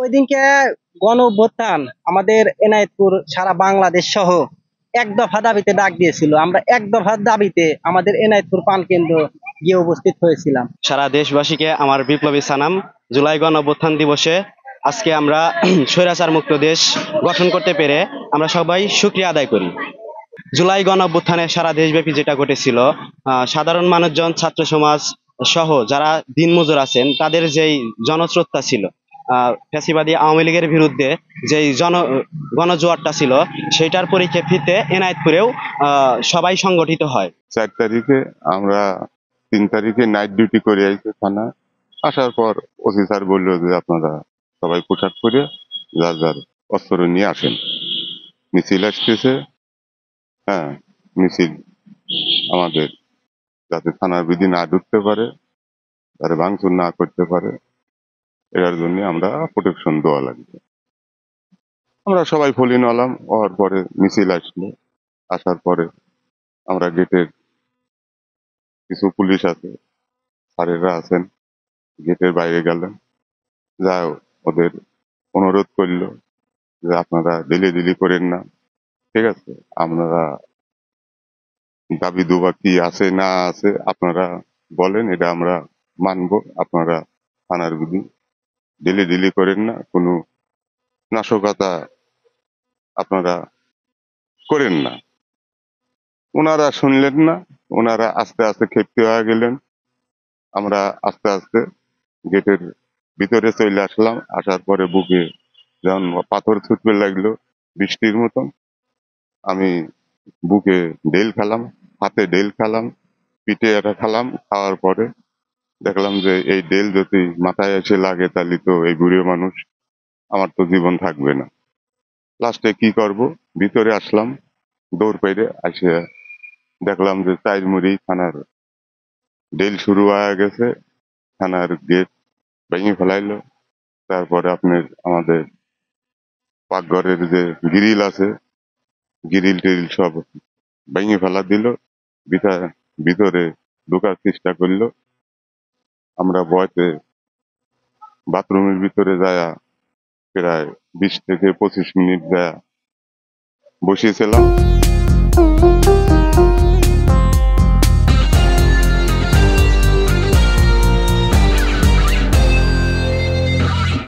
ওই দিনকে গণ অভ্যুত্থান আমাদের এনায়েতপুর সারা বাংলাদেশ সহ এক দফা দাবিতে ডাক দিয়েছিল। আমরা এক দফা দাবিতে আমাদের এনায়েতপুর পান কেন্দ্র গিয়ে উপস্থিত হয়েছিলাম। সারা দেশবাসীকে আমার বিপ্লবী সালাম। জুলাই গণ অভ্যুত্থান দিবসে আজকে আমরা স্বৈরাচার মুক্ত দেশ গঠন করতে পেরে আমরা সবাই শুকরিয়া আদায় করি। জুলাই গণ অভ্যুত্থানে সারা দেশব্যাপী যেটা ঘটেছিল, সাধারণ মানুষজন, ছাত্র সমাজ সহ যারা দিনমজুর আছেন তাদের যেই জনস্রোতটা ছিল, ফ্যাসিবাদী আওয়ামী লীগের বিরুদ্ধে যেই গণজোয়ারটা ছিল, সেটার পরিপ্রেক্ষিতে এনায়েতপুরেও সবাই সংগঠিত হয়। 4 তারিখে আমরা 3 তারিখে নাইট ডিউটি করে আইছি থানা। আসার পর ওসি স্যার বললো যে আপনারা সবাই পোশাক পরে যার যার অস্ত্র নিয়ে আসেন, মিছিল আসতেছে। হ্যাঁ, মিছিল আমাদের যাতে থানার বিধি না ঢুকতে পারে, তারা ভাঙচুর না করতে পারে, এটার জন্য আমরা প্রোটেকশন দেওয়া লাগবে। আমরা সবাই ফলিন হলাম। হওয়ার পরে মিছিল আসলো। আসার পরে আমরা গেটের কিছু পুলিশ আছে, স্যারেরা আছেন, গেটের বাইরে গেলেন। যাও, ওদের অনুরোধ করলো যে আপনারা দিলি করেন না, ঠিক আছে, আপনারা দাবি দুবা কি আছে না আছে আপনারা বলেন, এটা আমরা মানবো। আপনারা থানার বিধি দিলি করেন না, কোনো নাশকতা আপনারা করেন না। ওনারা শুনলেন না, ওনারা আস্তে আস্তে ক্ষিপ্ত হয়ে গেলেন। আমরা আস্তে আস্তে গেটের ভিতরে চলে আসলাম। আসার পরে বুকে যখন পাথর ছুটতে লাগলো বৃষ্টির মতন, আমি বুকে ডেল খেলাম, হাতে ডেল খেলাম, পিঠে একটা খেলাম। খাওয়ার পরে দেখলাম যে এই ডেল যদি মাথায় এসে লাগে তাহলে তো এই বুড়ো মানুষ, আমার তো জীবন থাকবে না। লাস্টে কি করব, ভিতরে আসলাম, দৌড় পেরে আসে দেখলাম যে চাইরমুড়ি থানার ডেল শুরু হয়ে গেছে। থানার গেট ভেঙে ফেলাইলো। তারপরে আপনার আমাদের পাকঘরের যে গ্রিল আছে, গ্রিল টিরিল সব ভেঙে ফেলা দিল। ভিতরে ঢোকার চেষ্টা করলো। আমরা ভয়তে বাথরুমের ভিতরে যায়া প্রায় 20 থেকে 25 মিনিট যায়া বসেছিলাম।